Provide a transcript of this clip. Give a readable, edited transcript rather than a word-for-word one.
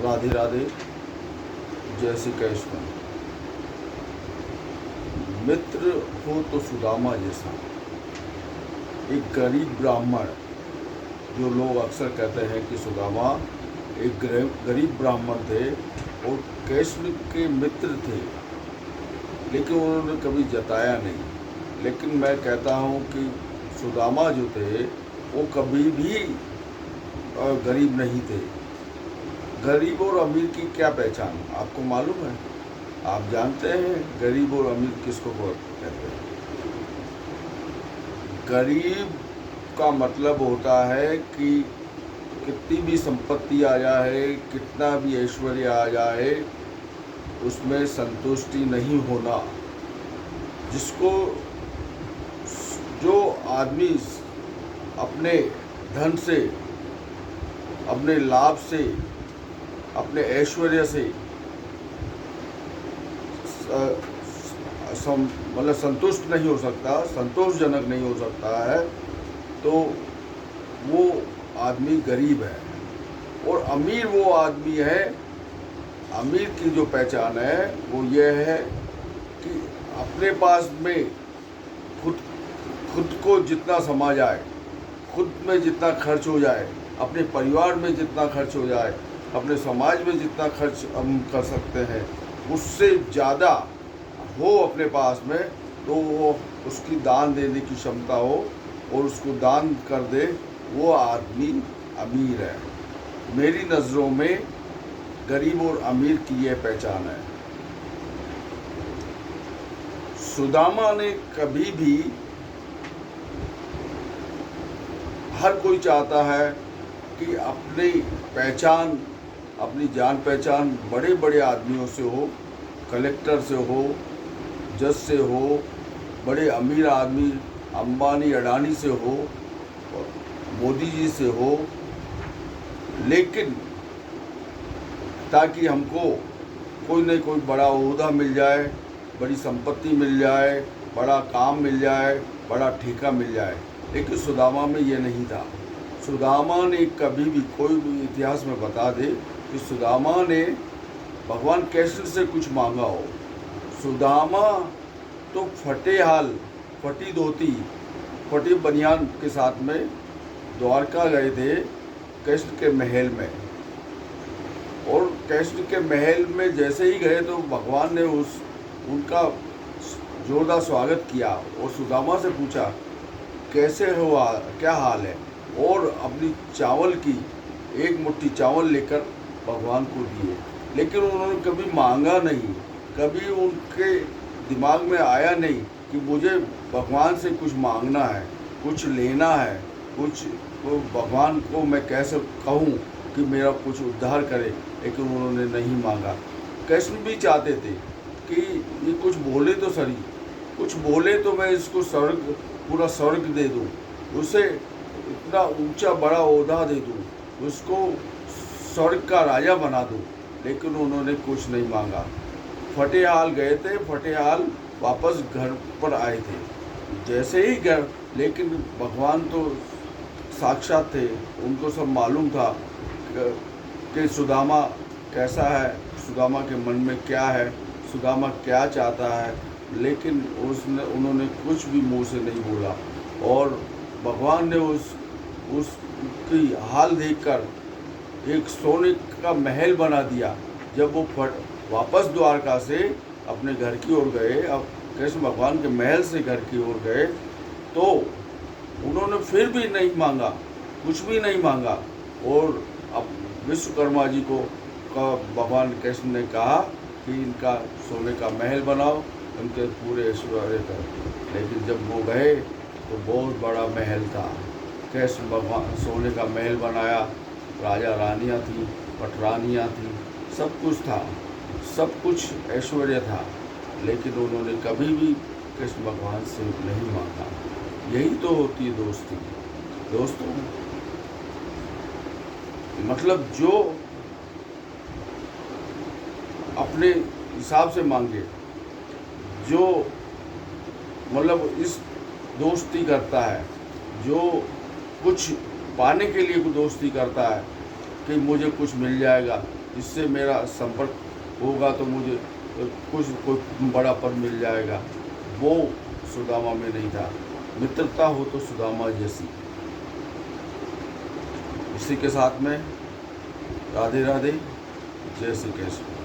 राधे राधे। जय श्री कृष्ण। मित्र हो तो सुदामा जैसा, एक गरीब ब्राह्मण, जो लोग अक्सर कहते हैं कि सुदामा एक गरीब ब्राह्मण थे और कृष्ण के मित्र थे, लेकिन उन्होंने कभी जताया नहीं। लेकिन मैं कहता हूँ कि सुदामा जो थे वो कभी भी गरीब नहीं थे। गरीब और अमीर की क्या पहचान आपको मालूम है? आप जानते हैं गरीब और अमीर किसको कहते हैं? गरीब का मतलब होता है कि कितनी भी संपत्ति आ जाए, कितना भी ऐश्वर्य आ जाए, उसमें संतुष्टि नहीं होना। जिसको जो आदमी अपने धन से, अपने लाभ से, अपने ऐश्वर्य से मतलब संतुष्ट नहीं हो सकता, संतोषजनक नहीं हो सकता है, तो वो आदमी गरीब है। और अमीर वो आदमी है, अमीर की जो पहचान है वो ये है कि अपने पास में खुद को जितना समा जाए, खुद में जितना खर्च हो जाए, अपने परिवार में जितना खर्च हो जाए, अपने समाज में जितना खर्च हम कर सकते हैं, उससे ज़्यादा हो अपने पास में, तो वो उसकी दान देने की क्षमता हो और उसको दान कर दे, वो आदमी अमीर है। मेरी नज़रों में गरीब और अमीर की ये पहचान है। सुदामा ने कभी भी, हर कोई चाहता है कि अपनी पहचान, अपनी जान पहचान बड़े बड़े आदमियों से हो, कलेक्टर से हो, जज से हो, बड़े अमीर आदमी अंबानी अडानी से हो, मोदी जी से हो, लेकिन ताकि हमको कोई न कोई बड़ा ओहदा मिल जाए, बड़ी संपत्ति मिल जाए, बड़ा काम मिल जाए, बड़ा ठेका मिल जाए। लेकिन सुदामा में ये नहीं था। सुदामा ने कभी भी, कोई भी इतिहास में बता दे कि सुदामा ने भगवान कृष्ण से कुछ मांगा हो। सुदामा तो फटे हाल, फटी धोती, फटी बनियान के साथ में द्वारका गए थे कृष्ण के महल में, और कृष्ण के महल में जैसे ही गए तो भगवान ने उनका जोरदार स्वागत किया और सुदामा से पूछा कैसे हो, क्या हाल है, और अपनी चावल की एक मुट्ठी चावल लेकर भगवान को दिए। लेकिन उन्होंने कभी मांगा नहीं, कभी उनके दिमाग में आया नहीं कि मुझे भगवान से कुछ मांगना है, कुछ लेना है, कुछ तो भगवान को मैं कैसे कहूँ कि मेरा कुछ उद्धार करे। लेकिन उन्होंने नहीं मांगा। कृष्ण भी चाहते थे कि ये कुछ बोले तो सही, कुछ बोले तो मैं इसको स्वर्ग, पूरा स्वर्ग दे दूँ, उसे इतना ऊंचा बड़ा ओहदा दे दूँ, उसको स्वर्ग का राजा बना दूँ। लेकिन उन्होंने कुछ नहीं मांगा। फटे हाल गए थे, फटे हाल वापस घर पर आए थे। जैसे ही घर, लेकिन भगवान तो साक्षात थे, उनको सब मालूम था कि सुदामा कैसा है, सुदामा के मन में क्या है, सुदामा क्या चाहता है। लेकिन उन्होंने कुछ भी मुंह से नहीं बोला, और भगवान ने उसकी हाल देखकर एक सोने का महल बना दिया। जब वो वापस द्वारका से अपने घर की ओर गए, अब कृष्ण भगवान के महल से घर की ओर गए, तो उन्होंने फिर भी नहीं मांगा, कुछ भी नहीं मांगा। और अब विश्वकर्मा जी को भगवान कृष्ण ने कहा कि इनका सोने का महल बनाओ, उनके पूरे ऐश्वर्य का। लेकिन जब वो गए तो बहुत बड़ा महल था। कृष्ण भगवान सोने का महल बनाया, राजा रानियाँ थी, पटरानियाँ थी, सब कुछ था, सब कुछ ऐश्वर्य था। लेकिन उन्होंने कभी भी कृष्ण भगवान से नहीं मांगा। यही तो होती है दोस्ती। दोस्तों, मतलब जो अपने हिसाब से मांगे, जो मतलब इस दोस्ती करता है, जो कुछ पाने के लिए दोस्ती करता है कि मुझे कुछ मिल जाएगा, जिससे मेरा संपर्क होगा तो मुझे कुछ कोई बड़ा पद मिल जाएगा, वो सुदामा में नहीं था। मित्रता हो तो सुदामा जैसी। इसी के साथ में राधे राधे, जय श्री कृष्ण।